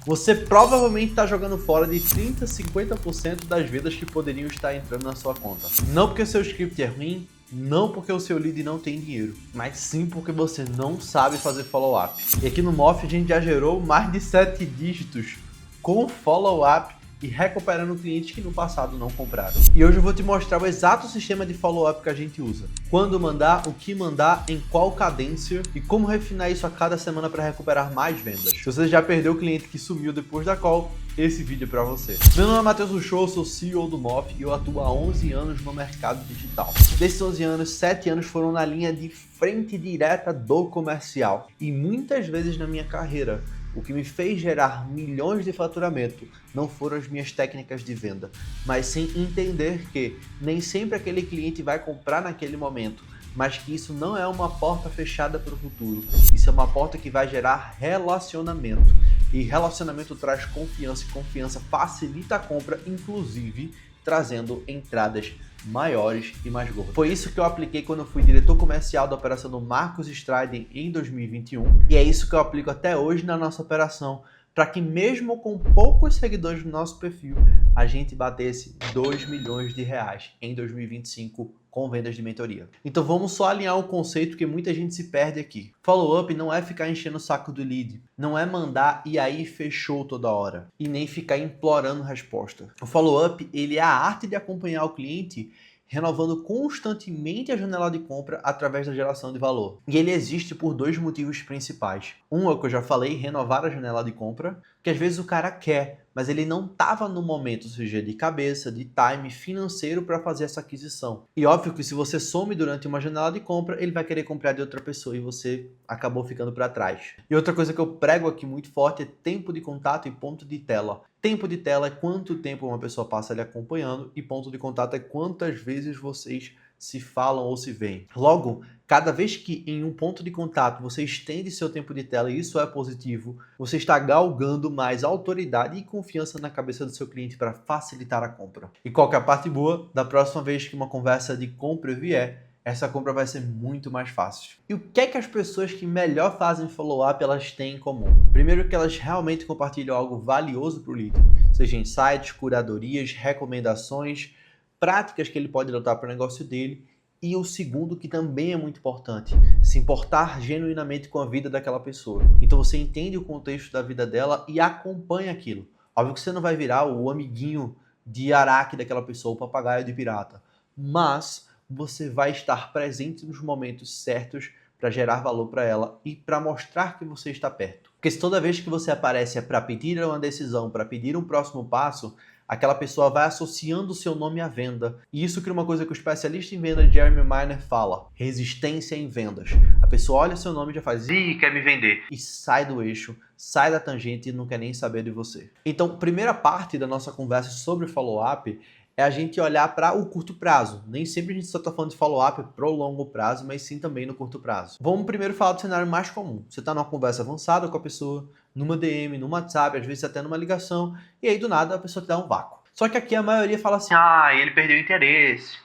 você provavelmente está jogando fora de 30, 50% das vendas que poderiam estar entrando na sua conta. Não porque o seu script é ruim, não porque o seu lead não tem dinheiro, mas sim porque você não sabe fazer follow-up. E aqui no Moff a gente já gerou mais de 7 dígitos com follow-up e recuperando clientes que no passado não compraram. E hoje eu vou te mostrar o exato sistema de follow-up que a gente usa. Quando mandar, o que mandar, em qual cadência e como refinar isso a cada semana para recuperar mais vendas. Se você já perdeu o cliente que sumiu depois da call, esse vídeo é para você. Meu nome é Matheus Uchoa, sou CEO do Moff e eu atuo há 11 anos no mercado digital. Desses 11 anos, 7 anos foram na linha de frente direta do comercial. E muitas vezes na minha carreira, o que me fez gerar milhões de faturamento não foram as minhas técnicas de venda, mas sim entender que nem sempre aquele cliente vai comprar naquele momento, mas que isso não é uma porta fechada para o futuro. Isso é uma porta que vai gerar relacionamento. E relacionamento traz confiança e confiança facilita a compra, inclusive trazendo entradas maiores e mais gordas. Foi isso que eu apliquei quando eu fui diretor comercial da operação do Marcos Striden em 2021 e é isso que eu aplico até hoje na nossa operação, para que mesmo com poucos seguidores no nosso perfil, a gente batesse 2 milhões de reais em 2025 com vendas de mentoria. Então vamos só alinhar um conceito que muita gente se perde aqui. Follow-up não é ficar enchendo o saco do lead, não é mandar e aí fechou toda hora, e nem ficar implorando resposta. O follow-up, ele é a arte de acompanhar o cliente renovando constantemente a janela de compra através da geração de valor. E ele existe por dois motivos principais. Um é o que eu já falei, renovar a janela de compra, que às vezes o cara quer, mas ele não estava no momento, ou seja, de cabeça, de time, financeiro para fazer essa aquisição. E óbvio que se você some durante uma janela de compra, ele vai querer comprar de outra pessoa e você acabou ficando para trás. E outra coisa que eu prego aqui muito forte é tempo de contato e ponto de tela. Tempo de tela é quanto tempo uma pessoa passa ali acompanhando e ponto de contato é quantas vezes vocês se falam ou se veem. Logo, cada vez que em um ponto de contato você estende seu tempo de tela e isso é positivo, você está galgando mais autoridade e confiança na cabeça do seu cliente para facilitar a compra. E qual que é a parte boa? Da próxima vez que uma conversa de compra vier, essa compra vai ser muito mais fácil. E o que é que as pessoas que melhor fazem follow-up elas têm em comum? Primeiro que elas realmente compartilham algo valioso para o lead, seja insights, curadorias, recomendações, práticas que ele pode adotar para o negócio dele. E o segundo, que também é muito importante, se importar genuinamente com a vida daquela pessoa. Então você entende o contexto da vida dela e acompanha aquilo. Óbvio que você não vai virar o amiguinho de Araque daquela pessoa, o papagaio de pirata, mas você vai estar presente nos momentos certos para gerar valor para ela e para mostrar que você está perto. Porque se toda vez que você aparece é para pedir uma decisão, para pedir um próximo passo, aquela pessoa vai associando o seu nome à venda. E isso cria uma coisa que o especialista em venda Jeremy Miner fala: resistência em vendas. A pessoa olha o seu nome e já faz, ih, quer me vender. E sai do eixo, sai da tangente e não quer nem saber de você. Então, primeira parte da nossa conversa sobre follow-up é a gente olhar para o curto prazo. Nem sempre a gente só está falando de follow-up para o longo prazo, mas sim também no curto prazo. Vamos primeiro falar do cenário mais comum. Você está numa conversa avançada com a pessoa, numa DM, num WhatsApp, às vezes até numa ligação, e aí do nada a pessoa te dá um vácuo. Só que aqui a maioria fala assim, ele perdeu o interesse.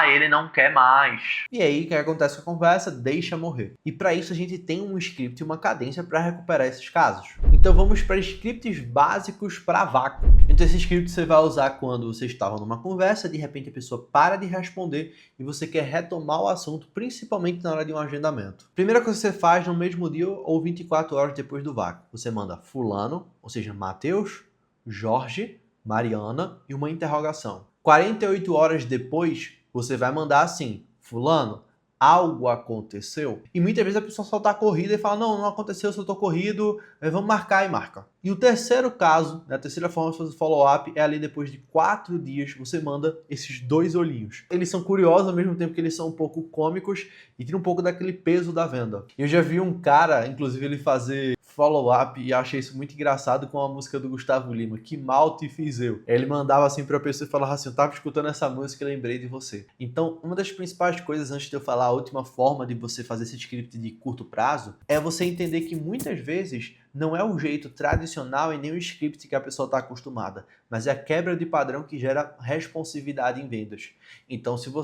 Ele não quer mais. E aí, o que acontece com a conversa? Deixa morrer. E para isso a gente tem um script e uma cadência para recuperar esses casos. Então vamos para scripts básicos para vácuo. Então esse script você vai usar quando você estava numa conversa, de repente a pessoa para de responder e você quer retomar o assunto, principalmente na hora de um agendamento. Primeira coisa que você faz no mesmo dia ou 24 horas depois do vácuo. Você manda fulano, ou seja, Matheus, Jorge, Mariana e uma interrogação. 48 horas depois, você vai mandar assim, fulano, algo aconteceu? E muitas vezes a pessoa só tá corrida e fala, não aconteceu, só tô corrido, vamos marcar e marca. E o terceiro caso, a terceira forma de fazer follow-up é ali depois de 4 dias, você manda esses 2 olhinhos. Eles são curiosos ao mesmo tempo que eles são um pouco cômicos e tiram um pouco daquele peso da venda. Eu já vi um cara, inclusive ele fazer follow-up e achei isso muito engraçado com a música do Gustavo Lima, Que Mal Te Fiz Eu. Ele mandava assim pra pessoa e falava assim, eu tava escutando essa música e lembrei de você. Então, uma das principais coisas antes de eu falar a última forma de você fazer esse script de curto prazo é você entender que muitas vezes não é o jeito tradicional e nem o script que a pessoa está acostumada, mas é a quebra de padrão que gera responsividade em vendas. Então, se eu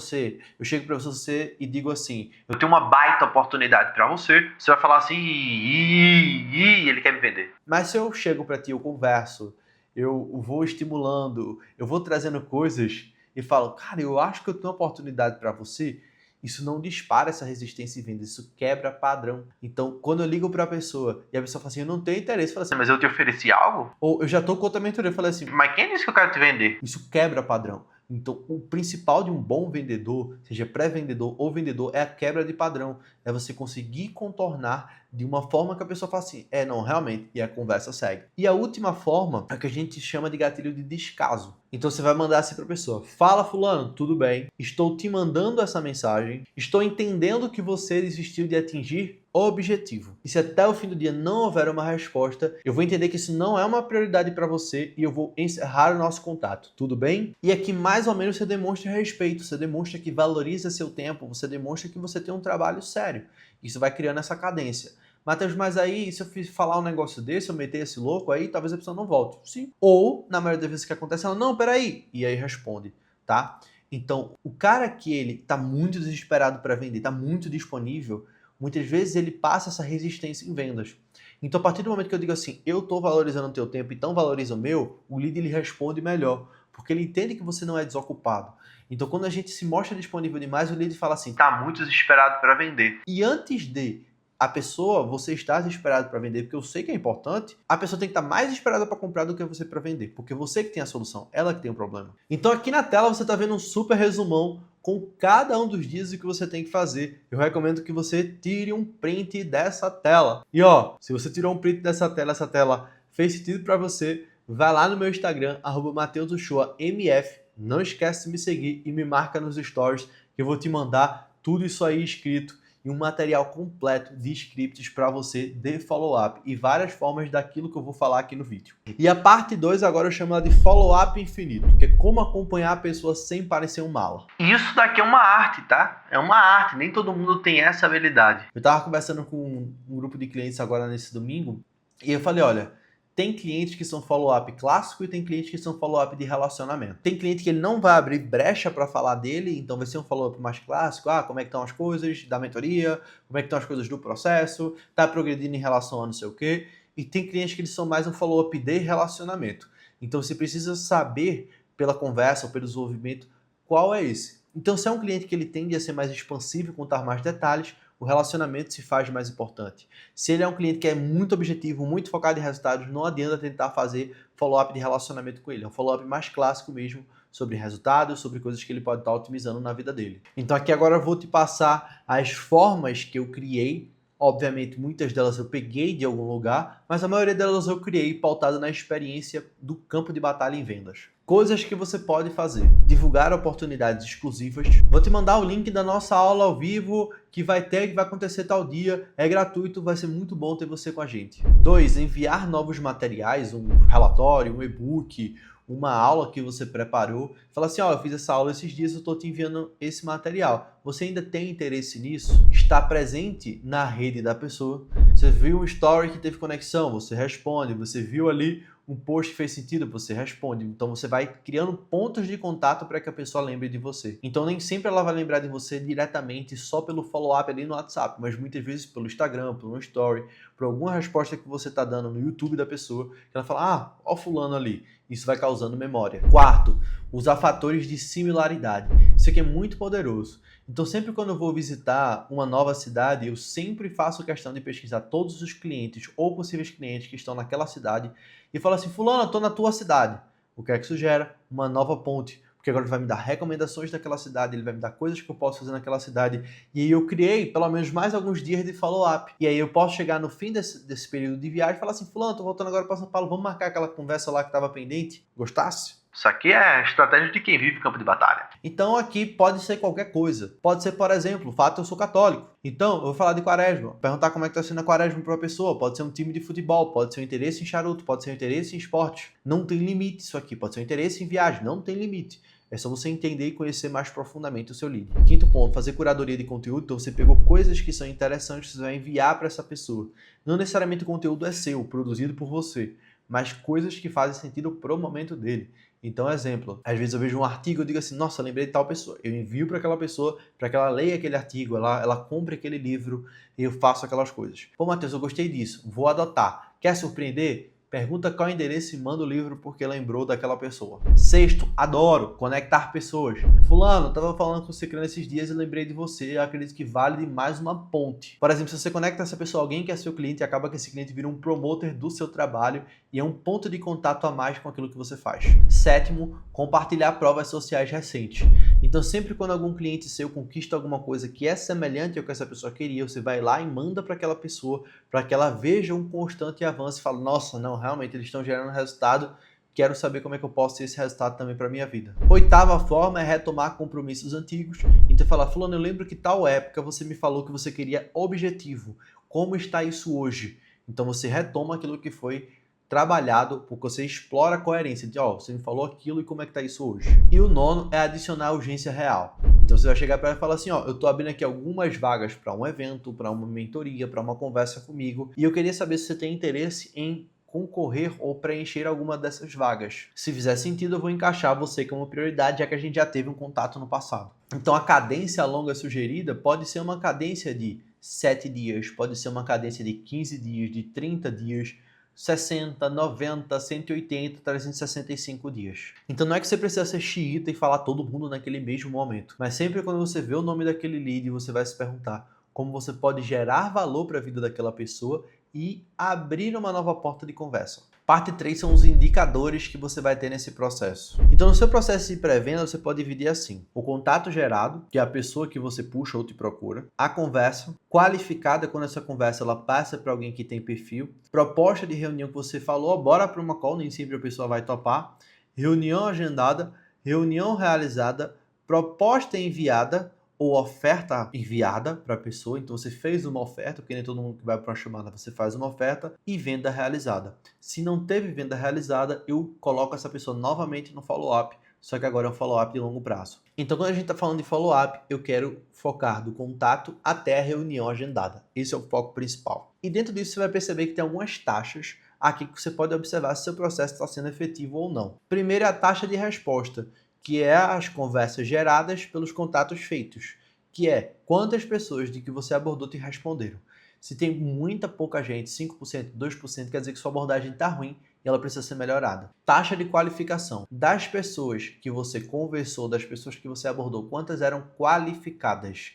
chego para você e digo assim, eu tenho uma baita oportunidade para você, você vai falar assim, ele quer me vender. Mas se eu chego para ti, eu converso, eu vou estimulando, eu vou trazendo coisas e falo, cara, eu acho que eu tenho uma oportunidade para você, isso não dispara essa resistência em venda, isso quebra padrão. Então, quando eu ligo para a pessoa e a pessoa fala assim, eu não tenho interesse, fala assim, mas eu te ofereci algo? Ou eu já tô com outra mentoria, eu falei assim, mas quem disse que eu quero te vender? Isso quebra padrão. Então, o principal de um bom vendedor, seja pré-vendedor ou vendedor, é a quebra de padrão. É você conseguir contornar de uma forma que a pessoa fala assim, não, realmente, e a conversa segue. E a última forma é o que a gente chama de gatilho de descaso. Então você vai mandar assim para a pessoa, fala fulano, tudo bem, estou te mandando essa mensagem, estou entendendo que você desistiu de atingir o objetivo. E se até o fim do dia não houver uma resposta, eu vou entender que isso não é uma prioridade para você e eu vou encerrar o nosso contato, tudo bem? E aqui mais ou menos você demonstra respeito, você demonstra que valoriza seu tempo, você demonstra que você tem um trabalho sério. Isso vai criando essa cadência. Matheus, mas aí se eu falar um negócio desse, eu meter esse louco, aí talvez a pessoa não volte. Sim. Ou, na maioria das vezes que acontece, ela, não, peraí. E aí responde, tá? Então, o cara que ele tá muito desesperado para vender, tá muito disponível, muitas vezes ele passa essa resistência em vendas. Então, a partir do momento que eu digo assim, eu tô valorizando o teu tempo, então valoriza o meu, o lead ele responde melhor, porque ele entende que você não é desocupado. Então, quando a gente se mostra disponível demais, o lead fala assim, tá muito desesperado para vender. E antes de a pessoa, você está desesperado para vender, porque eu sei que é importante, a pessoa tem que estar mais desesperada para comprar do que você para vender, porque você que tem a solução, ela que tem o problema. Então aqui na tela você está vendo um super resumão com cada um dos dias o que você tem que fazer. Eu recomendo que você tire um print dessa tela. E ó, se você tirou um print dessa tela, essa tela fez sentido para você, vai lá no meu Instagram, @MatheusUchoaMF, não esquece de me seguir e me marca nos stories, que eu vou te mandar tudo isso aí escrito e um material completo de scripts para você de follow-up e várias formas daquilo que eu vou falar aqui no vídeo. E a parte 2 agora eu chamo ela de follow-up infinito, que é como acompanhar a pessoa sem parecer um mala. E isso daqui é uma arte, tá? É uma arte, nem todo mundo tem essa habilidade. Eu tava conversando com um grupo de clientes agora nesse domingo e eu falei, olha, tem clientes que são follow-up clássico e tem clientes que são follow-up de relacionamento. Tem cliente que ele não vai abrir brecha para falar dele, então vai ser um follow-up mais clássico. Como é que estão as coisas da mentoria, como é que estão as coisas do processo, tá progredindo em relação a não sei o quê. E tem clientes que eles são mais um follow-up de relacionamento. Então você precisa saber pela conversa ou pelo desenvolvimento qual é esse. Então se é um cliente que ele tende a ser mais expansivo e contar mais detalhes, o relacionamento se faz mais importante. Se ele é um cliente que é muito objetivo, muito focado em resultados, não adianta tentar fazer follow-up de relacionamento com ele. É um follow-up mais clássico mesmo, sobre resultados, sobre coisas que ele pode estar otimizando na vida dele. Então aqui agora eu vou te passar as formas que eu criei. Obviamente, muitas delas eu peguei de algum lugar, mas a maioria delas eu criei pautada na experiência do campo de batalha em vendas. Coisas que você pode fazer. Divulgar oportunidades exclusivas. Vou te mandar o link da nossa aula ao vivo que vai acontecer tal dia. É gratuito, vai ser muito bom ter você com a gente. 2. Enviar novos materiais, um relatório, um e-book, uma aula que você preparou. Fala assim, eu fiz essa aula esses dias, eu estou te enviando esse material. Você ainda tem interesse nisso? Está presente na rede da pessoa. Você viu um story que teve conexão, você responde. Você viu ali um post que fez sentido, você responde. Então você vai criando pontos de contato para que a pessoa lembre de você. Então nem sempre ela vai lembrar de você diretamente só pelo follow-up ali no WhatsApp, mas muitas vezes pelo Instagram, por um story, por alguma resposta que você está dando no YouTube da pessoa, que ela fala, ó fulano ali. Isso vai causando memória. 4, usar fatores de similaridade. Isso aqui é muito poderoso. Então sempre quando eu vou visitar uma nova cidade, eu sempre faço questão de pesquisar todos os clientes ou possíveis clientes que estão naquela cidade e falo assim, fulano, eu estou na tua cidade. O que é que isso gera? Uma nova ponte. Porque agora ele vai me dar recomendações daquela cidade, ele vai me dar coisas que eu posso fazer naquela cidade. E aí eu criei pelo menos mais alguns dias de follow-up. E aí eu posso chegar no fim desse período de viagem e falar assim, fulano, tô voltando agora para São Paulo, vamos marcar aquela conversa lá que estava pendente? Gostasse? Isso aqui é a estratégia de quem vive campo de batalha. Então aqui pode ser qualquer coisa. Pode ser, por exemplo, o fato de eu sou católico. Então eu vou falar de quaresma, perguntar como é que está sendo a quaresma para uma pessoa. Pode ser um time de futebol, pode ser um interesse em charuto, pode ser um interesse em esporte. Não tem limite isso aqui. Pode ser um interesse em viagem, não tem limite. É só você entender e conhecer mais profundamente o seu lead. Quinto ponto, fazer curadoria de conteúdo. Então você pegou coisas que são interessantes, você vai enviar para essa pessoa. Não necessariamente o conteúdo é seu, produzido por você, mas coisas que fazem sentido pro momento dele. Então, exemplo, às vezes eu vejo um artigo e digo assim, nossa, lembrei de tal pessoa. Eu envio para aquela pessoa, para que ela leia aquele artigo, ela compre aquele livro e eu faço aquelas coisas. Pô, Matheus, eu gostei disso, vou adotar. Quer surpreender? Pergunta qual é o endereço e manda o livro porque lembrou daquela pessoa. Sexto, adoro conectar pessoas. Fulano, eu tava falando com você nesses dias e lembrei de você. Eu acredito que vale demais uma ponte. Por exemplo, se você conecta essa pessoa a alguém que é seu cliente, acaba que esse cliente vira um promoter do seu trabalho e é um ponto de contato a mais com aquilo que você faz. Sétimo, compartilhar provas sociais recentes. Então, sempre quando algum cliente seu conquista alguma coisa que é semelhante ao que essa pessoa queria, você vai lá e manda para aquela pessoa, para que ela veja um constante avanço e fala, nossa, não, realmente eles estão gerando resultado, quero saber como é que eu posso ter esse resultado também para minha vida. Oitava forma é retomar compromissos antigos. Então, falar, fulano, eu lembro que tal época você me falou que você queria objetivo. Como está isso hoje? Então, você retoma aquilo que foi trabalhado, porque você explora a coerência de, você me falou aquilo e como é que tá isso hoje. E o nono é adicionar urgência real. Então você vai chegar para ela e falar assim, eu tô abrindo aqui algumas vagas para um evento, para uma mentoria, para uma conversa comigo, e eu queria saber se você tem interesse em concorrer ou preencher alguma dessas vagas. Se fizer sentido, eu vou encaixar você como prioridade, já que a gente já teve um contato no passado. Então a cadência longa sugerida pode ser uma cadência de 7 dias, pode ser uma cadência de 15 dias, de 30 dias, 60, 90, 180, 365 dias. Então não é que você precisa ser xiita e falar todo mundo naquele mesmo momento, mas sempre quando você vê o nome daquele lead, você vai se perguntar como você pode gerar valor para a vida daquela pessoa e abrir uma nova porta de conversa. Parte 3 são os indicadores que você vai ter nesse processo. Então, no seu processo de pré-venda, você pode dividir assim. O contato gerado, que é a pessoa que você puxa ou te procura. A conversa, qualificada quando essa conversa ela passa para alguém que tem perfil. Proposta de reunião que você falou, bora para uma call, nem sempre a pessoa vai topar. Reunião agendada, reunião realizada, proposta enviada, ou oferta enviada para a pessoa, então você fez uma oferta, porque nem todo mundo que vai para uma chamada, você faz uma oferta, e venda realizada. Se não teve venda realizada, eu coloco essa pessoa novamente no follow-up, só que agora é um follow-up de longo prazo. Então, quando a gente está falando de follow-up, eu quero focar do contato até a reunião agendada. Esse é o foco principal. E dentro disso, você vai perceber que tem algumas taxas aqui que você pode observar se seu processo está sendo efetivo ou não. Primeiro é a taxa de resposta, que é as conversas geradas pelos contatos feitos, que é quantas pessoas de que você abordou te responderam. Se tem muita pouca gente, 5%, 2%, quer dizer que sua abordagem está ruim e ela precisa ser melhorada. Taxa de qualificação. Das pessoas que você conversou, das pessoas que você abordou, quantas eram qualificadas?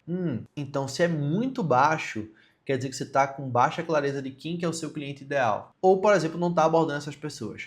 Então, se é muito baixo, quer dizer que você está com baixa clareza de quem que é o seu cliente ideal. Ou, por exemplo, não está abordando essas pessoas.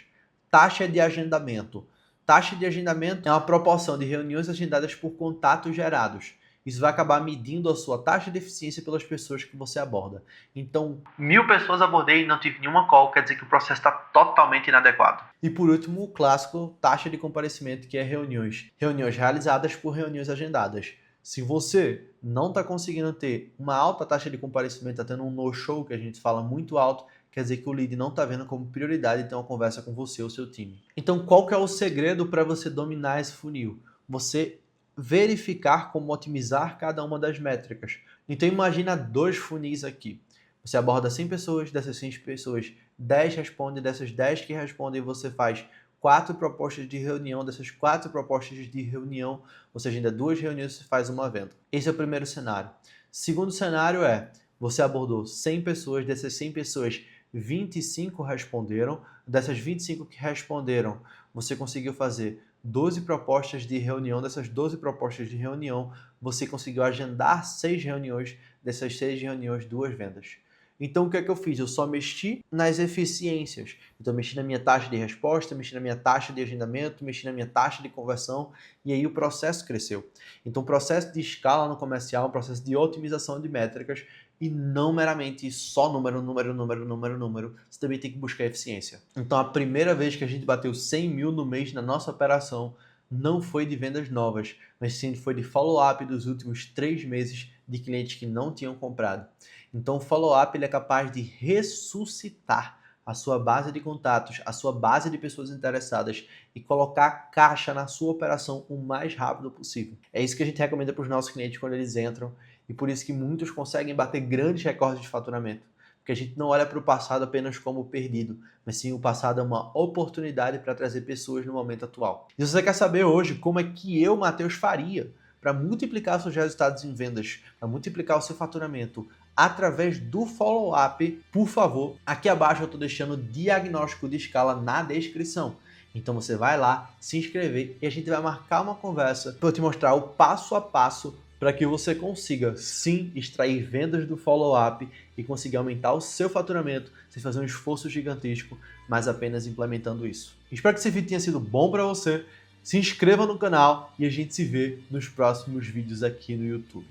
Taxa de agendamento. Taxa de agendamento é uma proporção de reuniões agendadas por contatos gerados. Isso vai acabar medindo a sua taxa de eficiência pelas pessoas que você aborda. Então, 1000 pessoas abordei e não tive nenhuma call, quer dizer que o processo está totalmente inadequado. E por último, o clássico, taxa de comparecimento, que é reuniões. Reuniões realizadas por reuniões agendadas. Se você não está conseguindo ter uma alta taxa de comparecimento, está tendo um no-show, que a gente fala muito alto, quer dizer que o lead não está vendo como prioridade ter uma conversa com você ou seu time. Então, qual que é o segredo para você dominar esse funil? Você verificar como otimizar cada uma das métricas. Então, imagina 2 funis aqui. Você aborda 100 pessoas, dessas 100 pessoas, 10 respondem, dessas 10 que respondem, você faz 4 propostas de reunião, dessas 4 propostas de reunião, ou seja, ainda 2 reuniões você faz uma venda. Esse é o primeiro cenário. Segundo cenário é, você abordou 100 pessoas, dessas 100 pessoas, 25 responderam, dessas 25 que responderam, você conseguiu fazer 12 propostas de reunião, dessas 12 propostas de reunião, você conseguiu agendar 6 reuniões, dessas 6 reuniões, 2 vendas. Então, o que é que eu fiz? Eu só mexi nas eficiências. Então, mexi na minha taxa de resposta, mexi na minha taxa de agendamento, mexi na minha taxa de conversão, e aí o processo cresceu. Então, o processo de escala no comercial é um processo de otimização de métricas e não meramente só número. Você também tem que buscar eficiência. Então, a primeira vez que a gente bateu 100 mil no mês na nossa operação não foi de vendas novas, mas sim foi de follow-up dos últimos 3 meses de clientes que não tinham comprado. Então, o follow-up ele é capaz de ressuscitar a sua base de contatos, a sua base de pessoas interessadas e colocar caixa na sua operação o mais rápido possível. É isso que a gente recomenda para os nossos clientes quando eles entram e por isso que muitos conseguem bater grandes recordes de faturamento. Porque a gente não olha para o passado apenas como perdido, mas sim o passado é uma oportunidade para trazer pessoas no momento atual. E se você quer saber hoje como é que eu, Matheus, faria para multiplicar seus resultados em vendas, para multiplicar o seu faturamento através do follow-up, por favor, aqui abaixo eu estou deixando o diagnóstico de escala na descrição. Então você vai lá, se inscrever e a gente vai marcar uma conversa para eu te mostrar o passo a passo para que você consiga, sim, extrair vendas do follow-up e conseguir aumentar o seu faturamento sem fazer um esforço gigantesco, mas apenas implementando isso. Espero que esse vídeo tenha sido bom para você. Se inscreva no canal e a gente se vê nos próximos vídeos aqui no YouTube.